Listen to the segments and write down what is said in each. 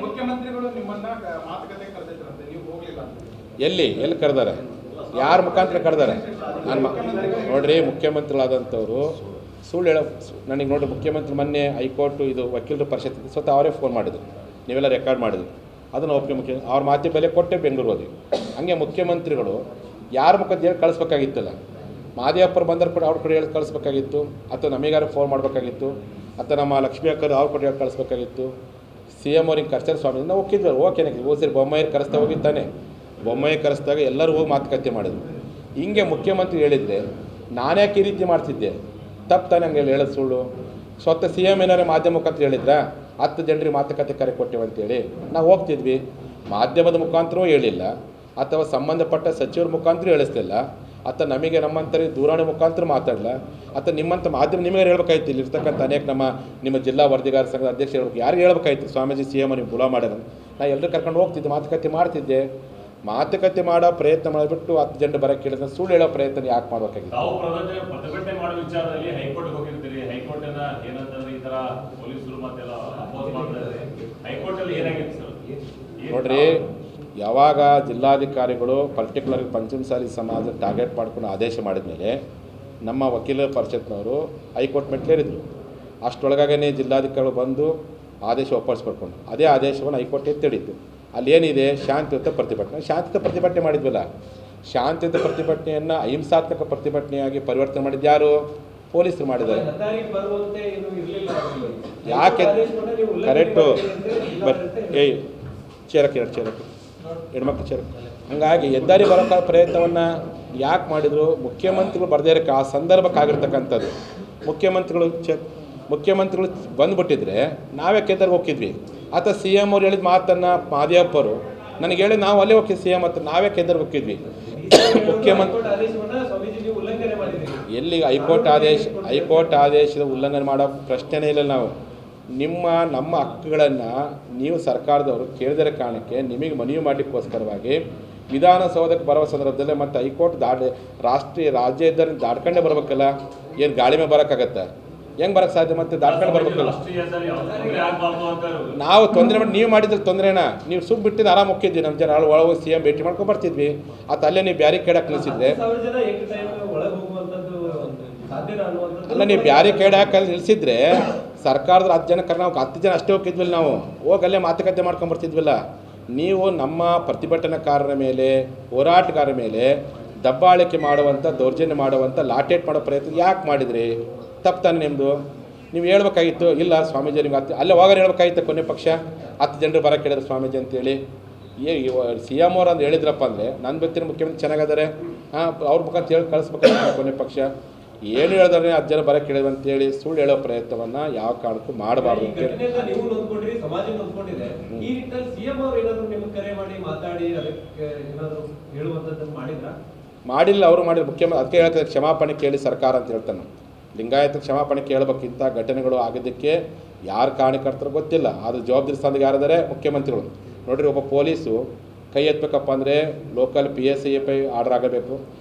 ಮುಖ್ಯಮಂತ್ರಿಗಳು ನಿಮ್ಮನ್ನ ಮಾತುಕತೆ ಕರೆದಿದ್ರಂತೆ, ನೀವು ಹೋಗ್ಲಿಲ್ಲ ಅಂತ. ಎಲ್ಲಿ ಕರೆದಾರೆ? ಯಾರ ಮುಖಾಂತರ ಕರೆದಾರೆ? ನೋಡ್ರಿ, ಮುಖ್ಯಮಂತ್ರಿಗಳಾದಂಥವ್ರು ಸುಳ್ಳು ಹೇಳೋ ನನಗೆ ನೋಡಿರಿ, ಮುಖ್ಯಮಂತ್ರಿ ಮೊನ್ನೆ ಹೈಕೋರ್ಟು ಇದು ವಕೀಲರ ಪರಿಷತ್ ಸ್ವತಃ ಅವರೇ ಫೋನ್ ಮಾಡಿದ್ರು, ನೀವೆಲ್ಲ ರೆಕಾರ್ಡ್ ಮಾಡಿದ್ರು, ಅದನ್ನು ಒಪ್ಪಿಗೆ ಅವ್ರ ಮಾತಿ ಬೆಲೆ ಕೊಟ್ಟೆ ಬೆಂಗಳೂರು ಹೋದ್ವಿ. ಹಂಗೆ ಮುಖ್ಯಮಂತ್ರಿಗಳು ಯಾರ ಮುಖದ ಹೇಳಿ ಕಳಿಸ್ಬೇಕಾಗಿತ್ತಲ್ಲ, ಮಾದೇವಪ್ಪರು ಬಂದರು ಕೂಡ ಅವ್ರ ಕಡೆ ಹೇಳಿ ಕಳಿಸ್ಬೇಕಾಗಿತ್ತು, ಅಥವಾ ನಮಗಾರು ಫೋನ್ ಮಾಡಬೇಕಾಗಿತ್ತು, ಅಥವಾ ನಮ್ಮ ಲಕ್ಷ್ಮೀ ಅಕ್ಕರು ಅವ್ರ ಕಡೆ ಹೇಳಿ ಕಳಿಸ್ಬೇಕಾಗಿತ್ತು. ಸಿ ಎಮ್ ಅವ್ರಿಗೆ ಕರ್ಸ್ತಾರೆ ಸ್ವಾಮಿ, ನಾವು ಹೋಗಿದ್ವಿ, ಓಕೆನೆ ಹೋಗಿ ಬೊಮ್ಮಾಯಿರು ಕರೆಸ್ತಾ ಹೋಗಿದ್ದಾನೆ, ಬೊಮ್ಮಾಯಿ ಕರೆಸ್ದಾಗ ಎಲ್ಲರೂ ಹೋಗಿ ಮಾತುಕತೆ ಮಾಡಿದ್ರು. ಹಿಂಗೆ ಮುಖ್ಯಮಂತ್ರಿ ಹೇಳಿದರೆ ನಾನ್ಯಾಕೆ ಈ ರೀತಿ ಮಾಡ್ತಿದ್ದೆ? ತಪ್ಪು ತಾನೇ ಹಂಗೆ ಹೇಳೋದು ಸುಳ್ಳು? ಸ್ವತಃ ಸಿ ಎಮ್ ಏನಾರು ಮಾಧ್ಯಮ ಮುಖಾಂತರ ಹೇಳಿದ್ರಾ 10 ಜನರಿಗೆ ಮಾತುಕತೆ ಕರೆ ಕೊಟ್ಟೆವು ಅಂತೇಳಿ? ನಾವು ಹೋಗ್ತಿದ್ವಿ, ಮಾಧ್ಯಮದ ಮುಖಾಂತರವೂ ಹೇಳಿಲ್ಲ, ಅಥವಾ ಸಂಬಂಧಪಟ್ಟ ಸಚಿವರ ಮುಖಾಂತರ ಹೇಳಿಸ್ತಿಲ್ಲ, ಅಥವಾ ನಮಗೆ ನಮ್ಮಂಥವ್ರಿಗೆ ದೂರವಾಣಿ ಮುಖಾಂತರ ಮಾತಾಡಲ್ಲ, ಅಥವಾ ನಿಮ್ಮಂಥ ಮಾಧ್ಯಮ ನಿಮಗೆ ಹೇಳ್ಬೇಕಾಯ್ತು. ಇಲ್ಲಿರ್ತಕ್ಕಂಥ ಅನೇಕ ನಿಮ್ಮ ಜಿಲ್ಲಾ ವರದಿಗಾರ ಸಂಘದ ಅಧ್ಯಕ್ಷ ಹೇಳ್ಬೇಕು, ಯಾರಿಗೆ ಹೇಳ್ಬೇಕಾಯ್ತು? ಸ್ವಾಮೀಜಿ ಸಿ ಎಮ್ ನೀವು ಬುಲಾ ಮಾಡ್ಯಾರ, ನಾನು ಎಲ್ಲರೂ ಕರ್ಕೊಂಡು ಹೋಗ್ತಿದ್ದೆ, ಮಾತುಕತೆ ಮಾಡ್ತಿದ್ದೆ. ಮಾತುಕತೆ ಮಾಡೋ ಪ್ರಯತ್ನ ಮಾಡಿಬಿಟ್ಟು 10 ಜನರು ಬರೋಕ್ಕೆ ಹೇಳಿದ್ರೆ ಸುಳ್ಳು ಹೇಳೋ ಪ್ರಯತ್ನ ಯಾಕೆ ಮಾಡಬೇಕಾಗಿತ್ತು? ನಾವು ಪ್ರತಿಭಟನೆ ಮಾಡೋ ವಿಚಾರದಲ್ಲಿ ಹೈಕೋರ್ಟ್ಗೆ ಹೋಗಿರ್ತೀರಿ, ಹೈಕೋರ್ಟ್ ಏನಂತಂದ್ರೆ ಈ ತರ ಪೊಲೀಸರು ಮತ್ತೆಲ್ಲ ಅಪೋಸ್ ಮಾಡ್ತಾರೆ, ಹೈಕೋರ್ಟ್ ಅಲ್ಲಿ ಏನಾಗಿದೆ ಸರ್? ನೋಡ್ರಿ, ಯಾವಾಗ ಜಿಲ್ಲಾಧಿಕಾರಿಗಳು ಪರ್ಟಿಕ್ಯುಲರ್ ಪಂಚಮಸಾಲಿ ಸಮಾಜ ಟಾರ್ಗೆಟ್ ಮಾಡ್ಕೊಂಡು ಆದೇಶ ಮಾಡಿದ ಮೇಲೆ ನಮ್ಮ ವಕೀಲರ ಪರಿಷತ್ನವರು ಹೈಕೋರ್ಟ್ ಮೆಟ್ಲೇರಿದ್ರು. ಅಷ್ಟೊಳಗಾಗೇ ಜಿಲ್ಲಾಧಿಕಾರಿಗಳು ಬಂದು ಆದೇಶ ವಾಪಸ್ಪಡ್ಕೊಂಡು ಅದೇ ಆದೇಶವನ್ನು ಹೈಕೋರ್ಟ್ ಎತ್ತಿಡಿತ್ತು. ಅಲ್ಲೇನಿದೆ ಶಾಂತಿಯುತ ಪ್ರತಿಭಟನೆ, ಶಾಂತಿಯುತ ಪ್ರತಿಭಟನೆ ಮಾಡಿದ್ವಲ್ಲ, ಶಾಂತಿಯುತ ಪ್ರತಿಭಟನೆಯನ್ನು ಅಹಿಂಸಾತ್ಮಕ ಪ್ರತಿಭಟನೆಯಾಗಿ ಪರಿವರ್ತನೆ ಮಾಡಿದ್ದು ಯಾರು? ಪೊಲೀಸರು ಮಾಡಿದ್ದಾರೆ. ಯಾಕೆ? ಕರೆಕ್ಟು. ಬಟ್ ಚೇರಕ್ಕೆ ಹೆಣ್ಮಕ್ಳು ಚೇರಕ್ಕೆ. ಹಂಗಾಗಿ ಹೆದ್ದಾರಿ ಬರೋಕ್ಕ ಪ್ರಯತ್ನವನ್ನು ಯಾಕೆ ಮಾಡಿದರು? ಮುಖ್ಯಮಂತ್ರಿಗಳು ಬರದೇ ಇರೋಕ್ಕೆ ಆ ಸಂದರ್ಭಕ್ಕಾಗಿರ್ತಕ್ಕಂಥದ್ದು. ಮುಖ್ಯಮಂತ್ರಿಗಳು ಬಂದುಬಿಟ್ಟಿದ್ರೆ ನಾವೇ ಕೆದ್ದರಿಗೆ ಹೋಗಿದ್ವಿ, ಅಥವಾ ಸಿ ಎಮ್ ಅವ್ರು ಹೇಳಿದ ಮಾತನ್ನು ಮಾದೇವಪ್ಪರು ನನಗೆ ಹೇಳಿ ನಾವು ಅಲ್ಲೇ ಹೋಗಿ ಸಿ ಎಮ್ ಹತ್ರ ನಾವೇ ಕೆದ್ದರಿಗೆ ಹೋಗಿದ್ವಿ. ಮುಖ್ಯಮಂತ್ರಿ ಎಲ್ಲಿ ಹೈಕೋರ್ಟ್ ಆದೇಶದ ಉಲ್ಲಂಘನೆ ಮಾಡೋ ಪ್ರಶ್ನೆನೇ ಇಲ್ಲ. ನಾವು ನಮ್ಮ ಹಕ್ಕುಗಳನ್ನು ನೀವು ಸರ್ಕಾರದವರು ಕೇಳಿದರೆ ಕಾರಣಕ್ಕೆ ನಿಮಗೆ ಮನವಿ ಮಾಡಲಿಕ್ಕೋಸ್ಕರವಾಗಿ ವಿಧಾನಸೌಧಕ್ಕೆ ಬರುವ ಸಂದರ್ಭದಲ್ಲೇ ಮತ್ತು ಹೈಕೋರ್ಟ್ ರಾಜ್ಯ ಹೆದ್ದಾರಿ ದಾಟ್ಕೊಂಡೇ ಬರಬೇಕಲ್ಲ, ಏನು ಗಾಳಿ ಮೇಲೆ ಬರೋಕ್ಕಾಗತ್ತೆ? ಹೆಂಗೆ ಬರೋಕ್ಕೆ ಸಾಧ್ಯ? ಮತ್ತೆ ದಾಟ್ಕೊಂಡು ಬರ್ಬೇಕಲ್ಲ. ನಾವು ತೊಂದರೆ ಮಾಡಿ ನೀವು ಮಾಡಿದ್ರೆ ತೊಂದರೆನಾ? ನೀವು ಸುಮ್ಮನೆ ಬಿಟ್ಟಿದ್ದು ಆರಾಮ ಹೋಗಿದ್ವಿ, ನಮ್ಮ ಜನ ಒಳಗೆ ಸಿ ಎಮ್ ಭೇಟಿ ಮಾಡ್ಕೊಂಡು ಬರ್ತಿದ್ವಿ. ಅದು ಅಲ್ಲೇ ನೀವು ಬ್ಯಾರಿಕೇಡ್ ನಿಲ್ಲಿಸಿದ್ರೆ ಅಲ್ಲ, ನೀವು ಬ್ಯಾರಿಕೇಡ್ ಹಾಕಲ್ಲಿ ನಿಲ್ಲಿಸಿದ್ರೆ ಸರ್ಕಾರದ 10 ಜನ ನಾವು 10 ಜನ ಅಷ್ಟೇ ಹೋಗಿದ್ವಿಲ್ಲ, ನಾವು ಹೋಗಿ ಅಲ್ಲೇ ಮಾತುಕತೆ ಮಾಡ್ಕೊಂಡು ಬರ್ತಿದ್ವಿಲ್ಲ. ನೀವು ನಮ್ಮ ಪ್ರತಿಭಟನಾಕಾರರ ಮೇಲೆ, ಹೋರಾಟಗಾರರ ಮೇಲೆ ದಬ್ಬಾಳಿಕೆ ಮಾಡುವಂಥ, ದೌರ್ಜನ್ಯ ಮಾಡುವಂಥ, ಲಾಠೇಟ್ ಮಾಡೋ ಪ್ರಯತ್ನ ಯಾಕೆ ಮಾಡಿದ್ರಿ? ತಪ್ಪು ತಾನೆ ನಿಮ್ಮದು. ನೀವು ಹೇಳ್ಬೇಕಾಗಿತ್ತು, ಇಲ್ಲ ಸ್ವಾಮೀಜಿ ನಿಮ್ಗೆ ಅಲ್ಲೇ ಹೋಗೋರು ಹೇಳ್ಬೇಕಾಗಿತ್ತು, ಕೊನೆ ಪಕ್ಷ 10 ಜನರು ಬರೋಕ್ಕೆ ಹೇಳಿದ್ರು ಸ್ವಾಮೀಜಿ ಅಂತೇಳಿ. ಸಿ ಎಮ್ ಅವ್ರು ಅಂತ ಹೇಳಿದ್ರಪ್ಪ ಅಂದರೆ ನನ್ನ ಗೊತ್ತಿನ ಮುಖ್ಯಮಂತ್ರಿ ಚೆನ್ನಾಗದಾರೆ, ಅವ್ರ ಮುಖಾಂತರ ಹೇಳಿ ಕಳಿಸ್ಬೇಕಾಗಿತ್ತು. ಕೊನೆ ಪಕ್ಷ ಏನು ಹೇಳಿದ್ರೆ 10 ಜನ ಬರೋಕ್ಕೆ ಹೇಳಿದ್ರು ಅಂತೇಳಿ ಸುಳ್ಳು ಹೇಳೋ ಪ್ರಯತ್ನವನ್ನು ಯಾವ ಕಾರಣಕ್ಕೂ ಮಾಡಬಾರ್ದು ಅಂತೇಳಿ. ಮಾಡಿಲ್ಲ, ಅವರು ಮಾಡಿದ್ರು. ಮುಖ್ಯಮಂತ್ರಿ ಅದಕ್ಕೆ ಹೇಳ್ತಾರೆ ಕ್ಷಮಾಪಣೆ ಕೇಳಿ ಸರ್ಕಾರ ಅಂತ ಹೇಳ್ತಾನೆ. ಲಿಂಗಾಯತ ಕ್ಷಮಾಪಣೆ ಕೇಳಬೇಕಿಂತ ಘಟನೆಗಳು ಆಗಿದ್ದಕ್ಕೆ ಯಾರು ಕಾರಣಕರ್ತರು ಗೊತ್ತಿಲ್ಲ, ಆದರೆ ಜವಾಬ್ದಾರಿ ಸ್ಥಾನದಾಗ ಯಾರಿದ್ದಾರೆ? ಮುಖ್ಯಮಂತ್ರಿಗಳು. ನೋಡಿರಿ, ಒಬ್ಬ ಪೊಲೀಸು ಕೈ ಎತ್ತಬೇಕಪ್ಪ ಅಂದರೆ ಲೋಕಲ್ PSI ಆರ್ಡರ್ ಆಗಬೇಕು,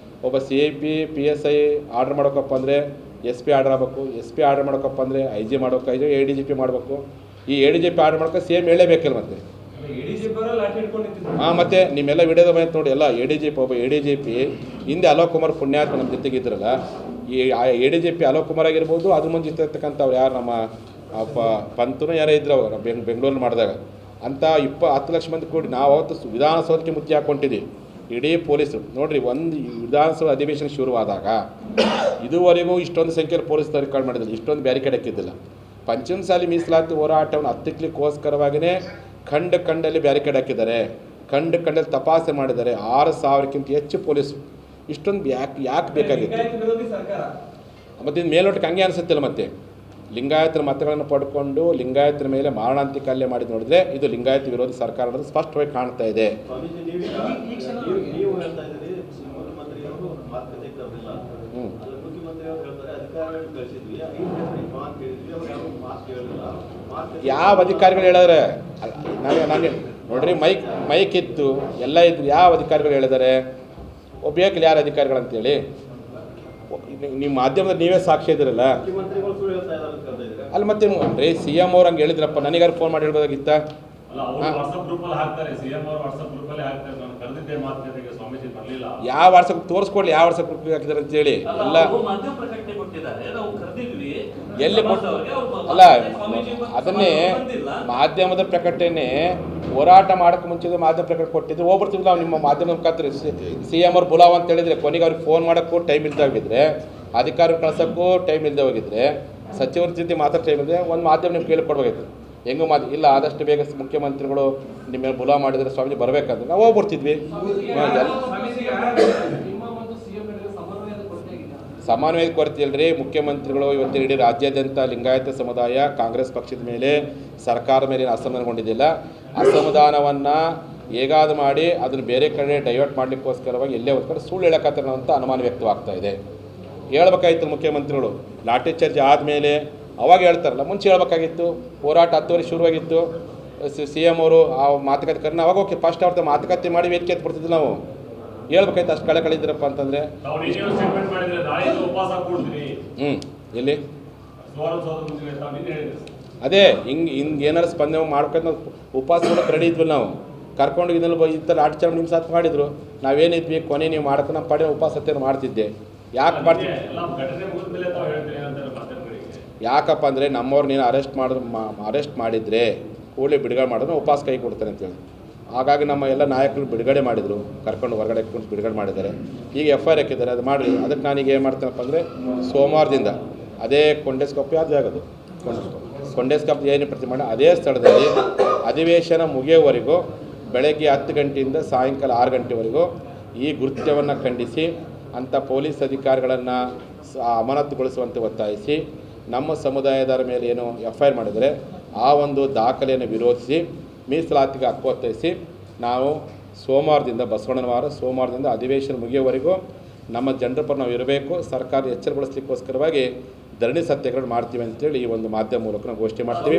ಒಬ್ಬ CIP PSI ಆರ್ಡರ್ ಮಾಡೋಕಪ್ಪ ಅಂದರೆ SP ಆರ್ಡರ್ ಆಗಬೇಕು, SP ಆರ್ಡರ್ ಮಾಡೋಕಪ್ಪ ಅಂದರೆ IG ಮಾಡೋಕೆ ADGP ಮಾಡಬೇಕು. ಈ ADGP ಆರ್ಡರ್ ಮಾಡೋಕೆ CM ಹೇಳಲೇಬೇಕಲ್ಲ ಮತ್ತೆ. ಮತ್ತೆ ನಿಮ್ಮೆಲ್ಲ ವಿಡಿಯೋದ ಬಂತು ನೋಡಿ, ಎಲ್ಲ ಒಬ್ಬ ADGP ಹಿಂದೆ ಅಲೋಕ್ ಕುಮಾರ್ ಪುಣ್ಯಾತ್ಮ ನಮ್ಮ ಜೊತೆಗಿದ್ರಲ್ಲ, ಈ ADGP ಅಲೋಕ್ ಕುಮಾರ್ ಆಗಿರ್ಬೋದು, ಅದ್ರ ಮುಂದೆ ಇರ್ತಕ್ಕಂಥವ್ರು ಯಾರು ನಮ್ಮ ಪಂತನೂ ಯಾರೇ ಇದ್ರು ಅವರು ಬೆಂಗಳೂರಲ್ಲಿ ಮಾಡಿದಾಗ ಅಂತ 10 ಲಕ್ಷ ಮಂದಿ ಕೂಡಿ ನಾವು ಅವತ್ತು ವಿಧಾನಸೌಧಕ್ಕೆ ಮುತ್ತಿ ಹಾಕ್ಕೊಂಡಿದ್ದೀವಿ. ಇಡೀ ಪೊಲೀಸರು ನೋಡಿರಿ, ಒಂದು ವಿಧಾನಸಭಾ ಅಧಿವೇಶನ ಶುರುವಾದಾಗ ಇದುವರೆಗೂ ಇಷ್ಟೊಂದು ಸಂಖ್ಯೆಯಲ್ಲಿ ಪೊಲೀಸ್ ರೆಕಾರ್ಡ್ ಮಾಡಿದ್ರು, ಇಷ್ಟೊಂದು ಬ್ಯಾರಿಕೇಡ್ ಹಾಕಿದ್ದಿಲ್ಲ. ಪಂಚಮಸಾಲಿ ಮೀಸಲಾತಿ ಹೋರಾಟವನ್ನು ಹತ್ತಿಕ್ಲಿಕ್ಕೋಸ್ಕರವಾಗಿಯೇ ಖಂಡಲ್ಲಿ ಬ್ಯಾರಿಕೇಡ್ ಹಾಕಿದ್ದಾರೆ, ಖಂಡಲ್ಲಿ ತಪಾಸಣೆ ಮಾಡಿದ್ದಾರೆ. 6,000ಕ್ಕಿಂತ ಹೆಚ್ಚು ಪೊಲೀಸು. ಇಷ್ಟೊಂದು ಯಾಕೆ ಬೇಕಾಗಿತ್ತು? ಮತ್ತು ಇದು ಮೇಲ್ನೋಟಕ್ಕೆ ಹಂಗೆ ಅನಿಸುತ್ತಿಲ್ಲ. ಮತ್ತೆ ಲಿಂಗಾಯತರ ಮತಗಳನ್ನು ಪಡ್ಕೊಂಡು ಲಿಂಗಾಯತರ ಮೇಲೆ ಮಾರಣಾಂತಿಕ ಹಲ್ಲೆ ಮಾಡಿದ್ದು ನೋಡಿದ್ರೆ ಇದು ಲಿಂಗಾಯತ ವಿರೋಧಿ ಸರ್ಕಾರ ಅನ್ನೋದು ಸ್ಪಷ್ಟವಾಗಿ ಕಾಣ್ತಾ ಇದೆ. ಯಾವ ಅಧಿಕಾರಿಗಳು ಹೇಳಿದ್ರೆ? ನನಗೆ ನೋಡ್ರಿ, ಮೈಕ್ ಇತ್ತು, ಎಲ್ಲ ಇತ್ತು, ಯಾವ ಅಧಿಕಾರಿಗಳು ಹೇಳಿದ್ದಾರೆ? ಒಬ್ಬೇಕಲ್ಲಿ ಯಾರು ಅಧಿಕಾರಿಗಳು ಅಂತೇಳಿ? ನಿಮ್ಮ ಮಾಧ್ಯಮದಲ್ಲಿ ನೀವೇ ಸಾಕ್ಷಿ ಇದ್ದೀರಲ್ಲ, ಮುಖ್ಯಮಂತ್ರಿಗಳು ಸುಳ್ಳು ಹೇಳ್ತಾ ಇದ್ದಾರೆ ಅಂತ ಕರೆದಿದ್ದೀರಾ? ಅಲ್ಲಿ ಮತ್ತೆ ರೀ CM ಅವ್ರು ಹಂಗೆ ಹೇಳಿದ್ರಪ್ಪ, ನನಗಾರು ಫೋನ್ ಮಾಡಿ ಹೇಳ್ಬೋದಾಗಿತ್ತ? ಅಲ್ಲ, ಅವರು ವಾಟ್ಸ್ಆಪ್ ಗ್ರೂಪ್ ಅಲ್ಲಿ ಹಾಕ್ತಾರೆ, CM ಅವರು ವಾಟ್ಸ್ಆಪ್ ಗ್ರೂಪ್ ಅಲ್ಲಿ ಹಾಕ್ತಾರೆ. ನಾನು ಕರೆದಿದ್ದೆ ಮಾತುಕತೆಗೆ, ಸ್ವಾಮೀಜಿ ಬರಲಿಲ್ಲ. ಯಾವ ವಾಟ್ಸಪ್ ತೋರಿಸ್ಕೊಡ್ಲಿ, ಯಾವ ವಾಟ್ಸಪ್ ಗ್ರೂಪ್ ಹಾಕಿದ್ದಾರೆ ಅಂತೇಳಿ ಎಲ್ಲ ಮಾಧ್ಯಮ ಪ್ರಕಟಣೆ ಕೊಟ್ಟಿದ್ದಾರೆ, ನಾವು ಕರೆದಿದ್ವಿ. ಎಲ್ಲಿ ಅಲ್ಲ, ಅದನ್ನೇ ಮಾಧ್ಯಮದ ಪ್ರಕಟಣೆ ಹೋರಾಟ ಮಾಡೋಕ್ಕೆ ಮುಂಚೆ ಮಾಧ್ಯಮ ಪ್ರಕಟಣೆ ಕೊಟ್ಟಿದ್ದು ಹೋಗ್ಬಿಡ್ತಿದ್ವಿ ನಾವು. ನಿಮ್ಮ ಮಾಧ್ಯಮದ ಮುಖಾಂತರ CM ಅವ್ರು ಬುಲಾವ್ ಅಂತ ಹೇಳಿದರೆ ಕೊನೆಗೆ ಅವ್ರಿಗೆ ಫೋನ್ ಮಾಡೋಕ್ಕೂ ಟೈಮ್ ಇಲ್ಲದೆ ಹೋಗಿದ್ರೆ, ಅಧಿಕಾರಿ ಕಳ್ಸೋಕ್ಕೂ ಟೈಮ್ ಇಲ್ಲದೆ ಹೋಗಿದ್ರೆ, ಸಚಿವರ ಜೊತೆ ಮಾತ್ರ ಟೈಮ್ ಇಲ್ಲದೆ ಒಂದು ಮಾಧ್ಯಮ ನಿಮ್ಗೆ ಕೇಳಿಕೊಡ್ಬೇಕಾಯ್ತು. ಹೆಂಗೂ ಇಲ್ಲ, ಆದಷ್ಟು ಬೇಗ ಮುಖ್ಯಮಂತ್ರಿಗಳು ನಿಮ್ಮ ಮೇಲೆ ಬುಲಾವ್ ಮಾಡಿದರೆ ಸ್ವಾಮೀಜಿ ಬರಬೇಕಂದ್ರೆ ನಾವು ಹೋಗ್ಬಿಡ್ತಿದ್ವಿ. ಸಮನ್ವಯದ ಕೊರತೆ ಇಲ್ಲರಿ. ಮುಖ್ಯಮಂತ್ರಿಗಳು ಇವತ್ತು ಇಡೀ ರಾಜ್ಯಾದ್ಯಂತ ಲಿಂಗಾಯತ ಸಮುದಾಯ ಕಾಂಗ್ರೆಸ್ ಪಕ್ಷದ ಮೇಲೆ, ಸರ್ಕಾರದ ಮೇಲೆ ಅಸಮಾಧಾನಗೊಂಡಿದ್ದಿಲ್ಲ. ಅಸಮಾಧಾನವನ್ನು ಹೇಗಾದ್ರು ಮಾಡಿ ಅದನ್ನು ಬೇರೆ ಕಡೆ ಡೈವರ್ಟ್ ಮಾಡಲಿಕ್ಕೋಸ್ಕರವಾಗಿ ಎಲ್ಲೇ ಒಂದು ಕಡೆ ಸುಳ್ಳು ಹೇಳಕತ್ತಾರ ಅಂತ ಅನುಮಾನ ವ್ಯಕ್ತವಾಗ್ತಾ ಇದೆ. ಹೇಳ್ಬೇಕಾಗಿತ್ತು ಮುಖ್ಯಮಂತ್ರಿಗಳು. ಲಾಠಿ ಚಾರ್ಜ್ ಆದಮೇಲೆ ಅವಾಗ ಹೇಳ್ತಾರಲ್ಲ, ಮುಂಚೆ ಹೇಳ್ಬೇಕಾಗಿತ್ತು. ಹೋರಾಟ 10 ಶುರುವಾಗಿತ್ತು. CM ಅವರು ಆ ಮಾತುಕತೆ ಕರೆನ ಅವಾಗ ಓಕೆ, ಫಸ್ಟ್ ಅವ್ರದ್ದು ಮಾತುಕತೆ ಮಾಡಿ ವೇದಿಕೆ ಎತ್ಬಿಡ್ತಿದ್ವಿ ನಾವು. ಹೇಳ್ಬೇಕಾಯ್ತು, ಅಷ್ಟು ಕಳಿದ್ರಪ್ಪ ಅಂತಂದರೆ. ಎಲ್ಲಿ ಅದೇ ಹಿಂಗೆ ಏನಾರು ಸ್ಪಂದನೆ ಮಾಡ್ಕೊಂಡು ಉಪವಾಸ ಕೂಡ ರೆಡಿ ಇದ್ವಿ ನಾವು. ಕರ್ಕೊಂಡು ಇದನ್ನು ಇಂಥ ಲಾಠಿ ಚಾರ್ಜ್ ನಿಮ್ಮ ಸಾಥ್ ಮಾಡಿದ್ರು, ನಾವೇನಿದ್ವಿ ಕೊನೆ ನೀವು ಮಾಡೋಕೆ ನಮ್ಮ ಪಡೆ ಉಪವಾಸ ಸತ್ಯನ ಮಾಡ್ತಿದ್ದೆ. ಯಾಕೆ ಮಾಡ್ತಿದ್ದೆ? ಯಾಕಪ್ಪ ಅಂದರೆ ನಮ್ಮವ್ರು ನೀನು ಅರೆಸ್ಟ್ ಮಾಡಿದರೆ ಕೂಡಲೇ ಬಿಡುಗಡೆ ಮಾಡಿದ್ರು, ಉಪವಾಸ ಕೈ ಕೊಡ್ತಾನೆ ಅಂತೇಳಿ. ಹಾಗಾಗಿ ನಮ್ಮ ಎಲ್ಲ ನಾಯಕರು ಬಿಡುಗಡೆ ಮಾಡಿದರು, ಕರ್ಕೊಂಡು ಹೊರಗಡೆ ಬಿಡುಗಡೆ ಮಾಡಿದ್ದಾರೆ. ಈಗ FIR ಹಾಕಿದ್ದಾರೆ, ಅದು ಮಾಡಿ. ಅದಕ್ಕೆ ನಾನೀಗ ಏನು ಮಾಡ್ತೀನಪ್ಪ ಅಂದರೆ ಸೋಮವಾರದಿಂದ ಅದೇ ಕೊಂಡೇಸ್ಕೊಪ್ಪೆ ಅದೇ ಆಗೋದು. ಕೊಂಡೇಸ್ಕೊಪ್ಪೆ ಏನು ಪ್ರತಿ ಮಾಡಿ ಅದೇ ಸ್ಥಳದಲ್ಲಿ ಅಧಿವೇಶನ ಮುಗಿಯೋವರೆಗೂ ಬೆಳಗ್ಗೆ 10 ಗಂಟೆಯಿಂದ ಸಾಯಂಕಾಲ 6 ಗಂಟೆವರೆಗೂ ಈ ಕೃತ್ಯವನ್ನು ಖಂಡಿಸಿ ಅಂಥ ಪೊಲೀಸ್ ಅಧಿಕಾರಿಗಳನ್ನು ಅಮಾನತುಗೊಳಿಸುವಂತೆ ಒತ್ತಾಯಿಸಿ, ನಮ್ಮ ಸಮುದಾಯದವರ ಮೇಲೆ ಏನು FIR ಮಾಡಿದರೆ ಆ ಒಂದು ದಾಖಲೆಯನ್ನು ವಿರೋಧಿಸಿ ಮೀಸಲಾತಿಗೆ ಹಕ್ಕು ಒತ್ತಾಯಿಸಿ ನಾವು ಸೋಮವಾರದಿಂದ ಬಸವಣ್ಣನ ವಾರ ಸೋಮವಾರದಿಂದ ಅಧಿವೇಶನ ಮುಗಿಯೋವರೆಗೂ ನಮ್ಮ ಜನರ ಪರ ನಾವು ಇರಬೇಕು, ಸರ್ಕಾರ ಎಚ್ಚರಗೊಳಿಸಲಿಕ್ಕೋಸ್ಕರವಾಗಿ ಧರಣಿ ಸತ್ಯಾಗ್ರಹ ಮಾಡ್ತೀವಿ ಅಂತೇಳಿ ಈ ಒಂದು ಮಾಧ್ಯಮ ಮೂಲಕ ನಾವು ಘೋಷಣೆ ಮಾಡ್ತೀವಿ.